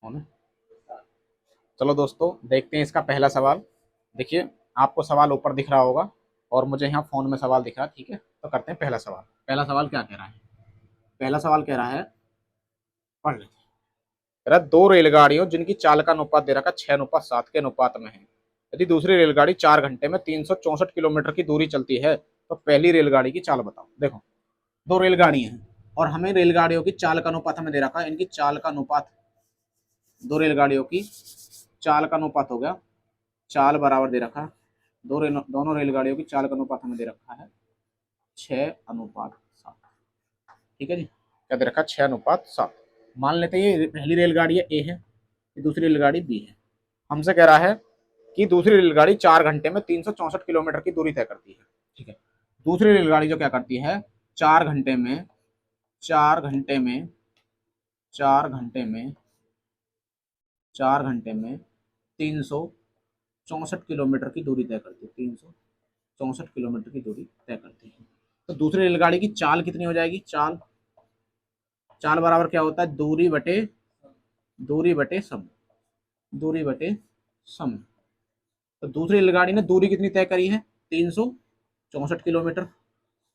हो ना। चलो दोस्तों, देखते हैं इसका पहला सवाल। देखिए, आपको सवाल ऊपर दिख रहा होगा और मुझे यहाँ फोन में सवाल दिख रहा है। ठीक है, तो करते हैं पहला सवाल। पहला सवाल क्या कह रहा है? पहला सवाल कह रहा है, पढ़ लेते हैं। कह रहा है, दो रेलगाड़ियों जिनकी चाल का अनुपात दे रखा 6:7 के अनुपात में है। यदि दूसरी रेलगाड़ी 4 घंटे में 364 किलोमीटर की दूरी चलती है तो पहली रेलगाड़ी की चाल बताओ। देखो, दो रेलगाड़ी हैं और हमें रेलगाड़ियों की चाल का अनुपात हमें दे रखा है। इनकी चाल का अनुपात, दो रेलगाड़ियों की चाल का अनुपात हो गया, चाल बराबर दे रखा है। दोनों रेलगाड़ियों की चाल का अनुपात हमें दे रखा है 6:7। ठीक है जी, क्या दे रखा है? 6:7। मान लेते हैं ये पहली रेलगाड़ी है, ए है, ये दूसरी रेलगाड़ी बी है। हमसे कह रहा है कि दूसरी रेलगाड़ी 4 घंटे में 364 किलोमीटर की दूरी तय करती है। ठीक है, दूसरी रेलगाड़ी जो क्या करती है, 4 घंटे में, 4 घंटे में, 4 घंटे में, 4 घंटे में 364 किलोमीटर की दूरी तय करती है। 364 किलोमीटर की दूरी तय करती है। तो दूसरी रेलगाड़ी की चाल कितनी हो जाएगी? चाल, चाल बराबर क्या होता है? दूरी बटे समय, दूरी बटे समय। तो दूसरी रेलगाड़ी ने दूरी कितनी तय करी है? 364 किलोमीटर।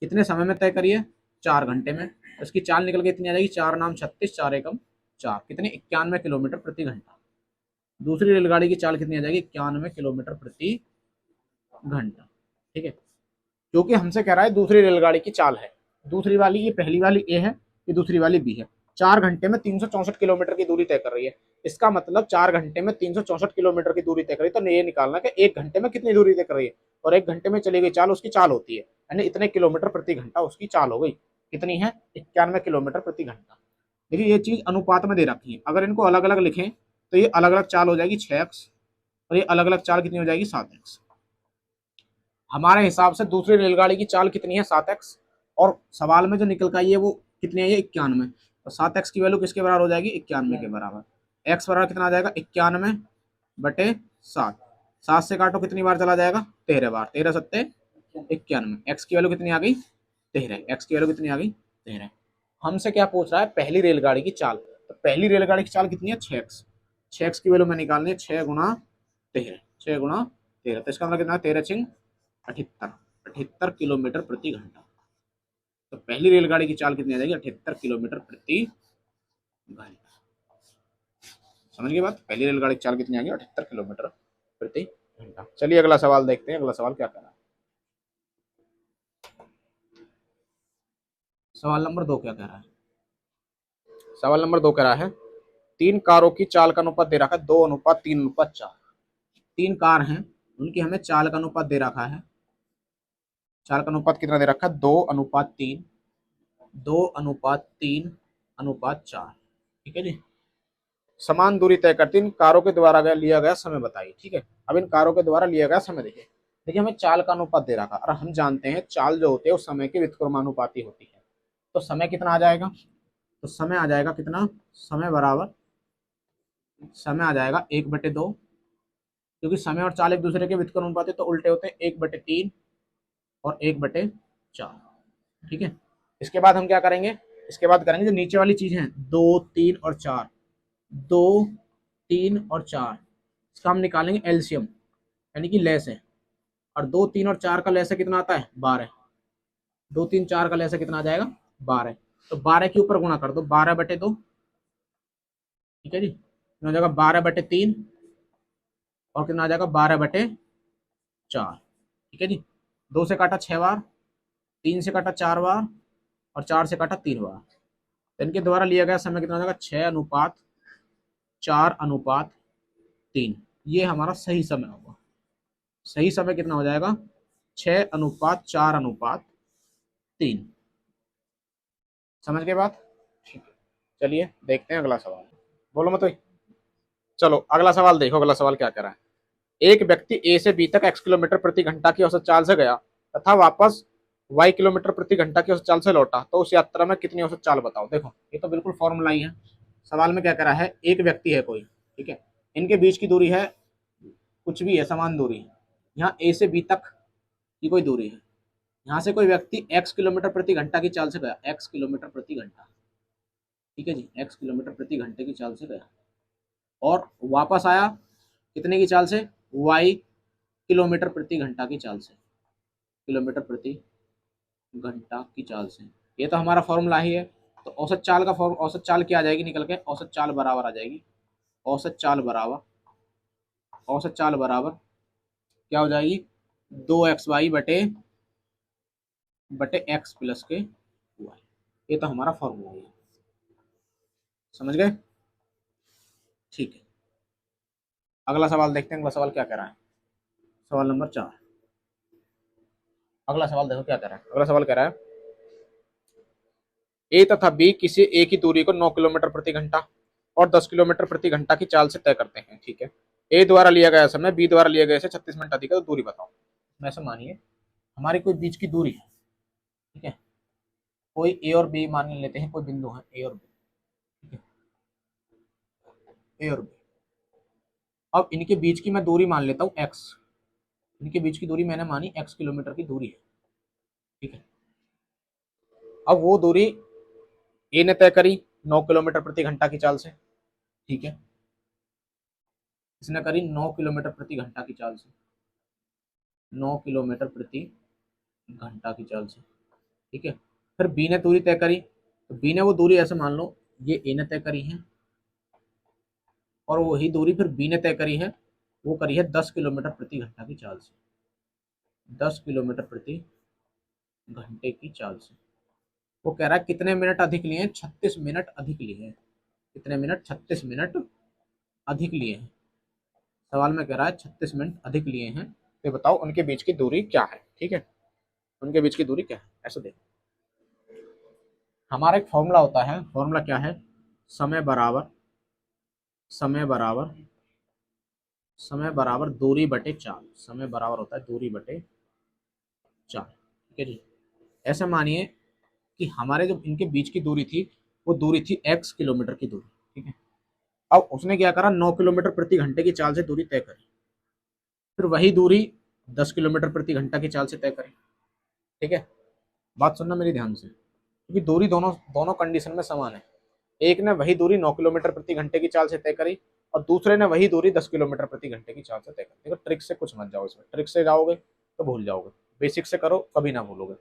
कितने समय में तय करी है? 4 घंटे में। उसकी चाल निकल के इतनी आ जाएगी, 4×9 = 36, 4 एकम 4, कितने? 91 किलोमीटर प्रति घंटा। दूसरी रेलगाड़ी की चाल कितनी आ जाएगी? 91 किलोमीटर प्रति घंटा। ठीक है, क्योंकि हमसे कह रहा है दूसरी रेलगाड़ी की चाल है। दूसरी वाली, ये पहली वाली ए है, ये दूसरी वाली बी है। 4 घंटे में 364 किलोमीटर की दूरी तय कर रही है। इसका मतलब 4 घंटे में 364 किलोमीटर की दूरी तय करी, तो ये निकालना कि 1 घंटे में कितनी दूरी तय कर रही है। और 1 घंटे में चली गई चाल, उसकी चाल होती है, यानी इतने किलोमीटर प्रति घंटा उसकी चाल हो गई। कितनी है? 91 किलोमीटर प्रति घंटा। देखिए, ये चीज अनुपात में दे रखी है। अगर इनको अलग अलग लिखें तो ये अलग अलग चाल हो जाएगी 6x, और ये अलग अलग चाल कितनी हो जाएगी? 7x। हमारे हिसाब से दूसरी रेलगाड़ी की चाल कितनी है? 7x। और सवाल में जो निकल का आई है वो कितनी है? 91। तो 7x की वैल्यू किसके बराबर हो जाएगी? 91 के बराबर। x बराबर कितना आ जाएगा? 91/7। 7 से काटो, कितनी बार चला जाएगा? 13 बार। 13×7 = 91। x की वैल्यू कितनी आ गई? 13। x की वैल्यू कितनी आ गई? 13। हमसे क्या पूछ रहा है? पहली रेलगाड़ी की चाल। तो पहली रेलगाड़ी की चाल कितनी है? 6x। 6x की वैल्यू में निकालनी है 6×13, 6×13। तो इसका मतलब कितना? 13×6 = 78, 78 किलोमीटर प्रति घंटा। तो पहली रेलगाड़ी की चाल कितनी आ जाएगी? 78 किलोमीटर प्रति घंटा। समझ गए बात? पहली रेलगाड़ी की चाल कितनी आ गई? 78 किलोमीटर प्रति घंटा। चलिए अगला सवाल देखते हैं। अगला सवाल क्या कर रहा है? सवाल नंबर 2 क्या कह रहा है? सवाल नंबर 2 कह रहा है, तीन कारों की चाल का अनुपात दे रखा है 2:3:4। तीन कार हैं, उनकी हमें चाल का अनुपात दे रखा है। चाल का अनुपात कितना दे रखा है? 2:3, 2:3:4। ठीक है जी। समान दूरी तय करती इन कारों के द्वारा लिया गया समय बताइए। ठीक है, अब इन कारों के द्वारा लिया गया समय देखिए। देखिए, हमें चाल का अनुपात दे रखा और हम जानते हैं चाल जो होती है उस समय के व्युत्क्रमानुपाती होती है। तो समय कितना आ जाएगा? तो समय आ जाएगा कितना? समय बराबर, समय आ जाएगा 1/2, क्योंकि समय और चाल एक दूसरे के व्युत्क्रमानुपाती तो उल्टे होते हैं। 1/3 और 1/4। ठीक है, इसके बाद हम क्या करेंगे? इसके बाद करेंगे जो नीचे वाली चीज है, 2, 3 और 4। 2, 3 और 4, इसका हम निकालेंगे एलसीएम, यानी कि लैस है। और 2, 3 और 4 का लैस कितना आता है? 12। 2, 3, 4 का लैस कितना आ जाएगा? 12। तो 12 के ऊपर गुणा कर दो, 12/2। ठीक है जी, कितना हो जाएगा? 12/3। और कितना आ जाएगा? 12/4। ठीक है जी, 2 से काटा 6 बार, 3 से काटा 4 बार, और 4 से काटा 3 बार। तो इनके द्वारा लिया गया समय कितना हो जाएगा? 6:4:3। ये हमारा सही समय होगा। सही समय कितना हो जाएगा? 6:4:3। समझ गए बात? ठीक है, चलिए देखते हैं अगला सवाल। बोलो मत भाई। चलो अगला सवाल देखो। अगला सवाल क्या कह रहा है? एक व्यक्ति ए से बी तक x किलोमीटर प्रति घंटा की औसत चाल से गया तथा वापस y किलोमीटर प्रति घंटा की औसत चाल से लौटा, तो उस यात्रा में कितनी औसत चाल बताओ। देखो, ये तो बिल्कुल फॉर्मूला ही है। सवाल में क्या कह रहा है? एक व्यक्ति है कोई, ठीक है, इनके बीच की दूरी है, कुछ भी है, समान दूरी है। यहाँ ए से बी तक की कोई दूरी है। यहाँ से कोई व्यक्ति x किलोमीटर प्रति घंटा की चाल से गया, x किलोमीटर प्रति घंटा। ठीक है जी, x किलोमीटर प्रति घंटे की चाल से गया। और वापस आया कितने की चाल से, y किलोमीटर प्रति घंटा की चाल से, किलोमीटर प्रति घंटा की चाल से। ये तो हमारा फॉर्मूला ही है। तो औसत चाल का औसत चाल क्या आ जाएगी निकल के, औसत चाल बराबर आ जाएगी, औसत चाल बराबर, औसत चाल बराबर क्या हो जाएगी, 2xy बटे एक्स प्लस के वाई। ये तो हमारा फॉर्मूला है, समझ गए? ठीक है, अगला सवाल देखते हैं। अगला सवाल क्या कह रहा है, सवाल नंबर 4। अगला सवाल देखो क्या कह रहा है। अगला सवाल कह रहा है ए तथा बी किसी एक ही दूरी को 9 किलोमीटर प्रति घंटा और 10 किलोमीटर प्रति घंटा की चाल से तय करते हैं। ठीक है, ए द्वारा लिया गया समय बी द्वारा लिए गए से 36 मिनट अधिक है, तो दूरी बताओ। ऐसा मानिए हमारी कोई बीच की दूरी है, ठीक है, कोई ए और बी मान लेते हैं, कोई बिंदु है ए और बी, ठीक है, ए और बी। अब इनके बीच की मैं दूरी मान लेता हूँ एक्स, इनके बीच की दूरी मैंने मानी एक्स किलोमीटर की दूरी है, ठीक है। अब वो दूरी ए ने तय करी 9 किलोमीटर प्रति घंटा की चाल से, ठीक है, इसने करी 9 किलोमीटर प्रति घंटा की चाल से, 9 किलोमीटर प्रति घंटा की चाल से, ठीक है। फिर बी ने दूरी तय करी, तो बी ने वो दूरी ऐसे मान लो ये ए ने तय करी है, और वही दूरी फिर बी ने तय करी है, वो करी है 10 किलोमीटर प्रति घंटा की चाल से, 10 किलोमीटर प्रति घंटे की चाल से। वो कह रहा है कितने मिनट अधिक लिए हैं, 36 मिनट अधिक लिए हैं, कितने मिनट, 36 मिनट अधिक लिए हैं। सवाल में कह रहा है 36 मिनट अधिक लिए हैं, तो बताओ उनके बीच की दूरी क्या है, ठीक है, उनके बीच की दूरी क्या है। ऐसे देखो हमारा एक फॉर्मूला होता है, फॉर्मूला क्या है, समय बराबर, समय बराबर, समय बराबर दूरी बटे चाल, समय बराबर होता है दूरी बटे चाल, ठीक है जी। ऐसे मानिए कि हमारे जो इनके बीच की दूरी थी वो दूरी थी x किलोमीटर की दूरी, ठीक है। अब उसने क्या करा, 9 किलोमीटर प्रति घंटे की चाल से दूरी तय करी, फिर वही दूरी 10 किलोमीटर प्रति घंटा की चाल से तय करी, ठीक है। बात सुनना मेरी ध्यान से, क्योंकि दूरी दोनों दोनों कंडीशन में समान है। एक ने वही दूरी 9 किलोमीटर प्रति घंटे की चाल से तय करी और दूसरे ने वही दूरी 10 किलोमीटर प्रति घंटे की चाल से तय करी। देखो ट्रिक से कुछ मत जाओ इसमें, ट्रिक से जाओगे तो भूल जाओगे, बेसिक से करो कभी ना भूलोगे।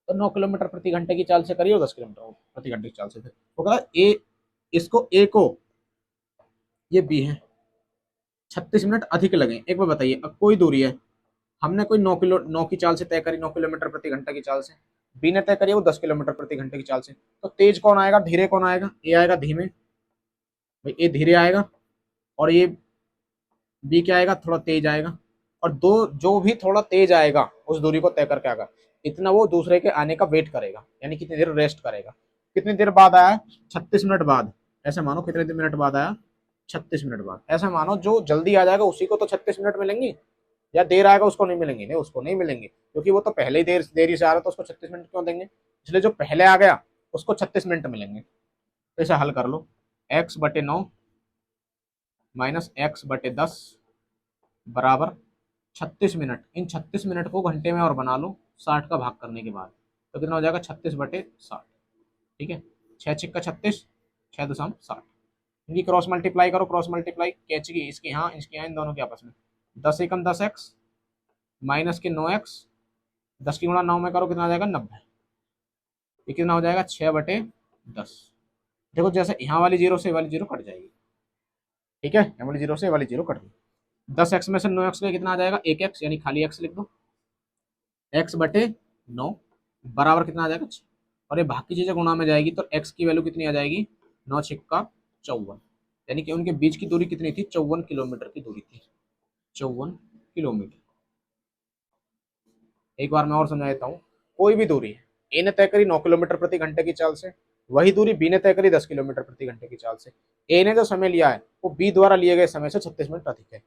तो 9 किलोमीटर प्रति घंटे की चाल से करी और 10 किलोमीटर प्रति घंटे की चाल से, वो कहा ए, इसको ए को, ये बी है, 36 मिनट अधिक लगे। एक बार बताइए, अब कोई दूरी है, हमने कोई 9 की चाल से तय करी, 9 किलोमीटर प्रति घंटे की चाल से, बी ने तय करी वो 10 किलोमीटर प्रति घंटे की चाल से, तो तेज कौन आएगा, धीरे कौन आएगा, ए आएगा धीमे, भाई ए धीरे आएगा, और ये बी क्या आएगा, थोड़ा तेज आएगा। और दो जो भी थोड़ा तेज आएगा उस दूरी को तय करके आएगा, इतना वो दूसरे के आने का वेट करेगा, यानी कितनी देर रेस्ट करेगा। कितनी देर बाद आया, 36 मिनट बाद, ऐसे मानो कितने मिनट बाद आया, 36 मिनट बाद। ऐसे मानो जो जल्दी आ जाएगा उसी को तो 36 मिनट मिलेंगी, या देर आएगा उसको नहीं मिलेंगी, नहीं उसको नहीं मिलेंगे, क्योंकि वो तो पहले ही देरी से आ रहा है, तो उसको 36 मिनट क्यों देंगे, इसलिए जो पहले आ गया उसको 36 मिनट मिलेंगे। तो इसे हल कर लो, x बटे 9 माइनस x बटे 10 बराबर 36 मिनट। इन 36 मिनट को घंटे में और बना लो 60 का भाग करने के बाद, तो कितना हो जाएगा, 36 बटे 60, ठीक है। 6 छिक्का 36, 6.60, इनकी क्रॉस मल्टीप्लाई करो, क्रॉस मल्टीप्लाई कैच की, इसकी यहाँ इसकी यहाँ, इन दोनों के आपस में, 10 एकम 10x माइनस के 9x, 10 की गुणा 9 में करो कितना आ जाएगा, 90। ये कितना हो जाएगा, 6/10। देखो जैसे यहाँ वाली जीरो से वाली जीरो कट जाएगी, ठीक है, यहाँ वाली जीरो से वाली जीरो कट गई। 10x में से 9x का कितना आ जाएगा, 1x, यानी खाली x लिख दो, x बटे 9 बराबर कितना आ जाएगा, 6। और ये बाकी चीजें गुणा में जाएगी तो x की वैल्यू कितनी आ जाएगी, 9 छिक्का 54, यानी कि उनके बीच की दूरी कितनी थी, 54 किलोमीटर की दूरी थी, 54 किलोमीटर। एक बार मैं और समझा देता हूँ, कोई भी दूरी है, ए ने तय करी 9 किलोमीटर प्रति घंटे की चाल से, वही दूरी बी ने तय करी 10 किलोमीटर प्रति घंटे की चाल से। ए ने जो समय लिया है वो बी द्वारा लिए गए समय से 36 मिनट अधिक है,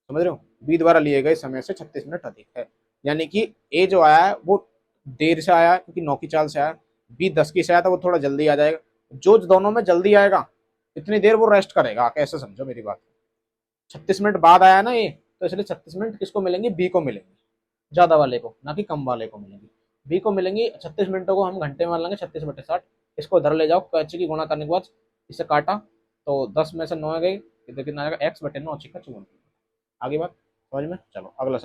समझ रहे हो, बी द्वारा लिए गए समय से 36 मिनट अधिक है, यानी कि ए जो आया है वो देर से आया क्योंकि 9 की चाल से आया, बी 10 की से आया था वो थोड़ा जल्दी आ जाएगा। जो दोनों में जल्दी आएगा इतनी देर वो रेस्ट करेगा, कैसे समझो मेरी बात, 36 मिनट बाद आया ना ये, तो इसलिए 36 मिनट किसको मिलेंगे, बी को मिलेंगे, ज्यादा वाले को, ना कि कम वाले को मिलेंगे, बी को मिलेंगी। 36 मिनटों को हम घंटे में मान लेंगे, 36/60, इसको उधर ले जाओ, कैचे की गुणा करने के बाद इसे काटा तो 10 में से 9 गई, इधर कितना आ जाएगा x बटे 9 6 का 54 किलोमीटर। आगे बात समझ में, चलो अगला सवाल।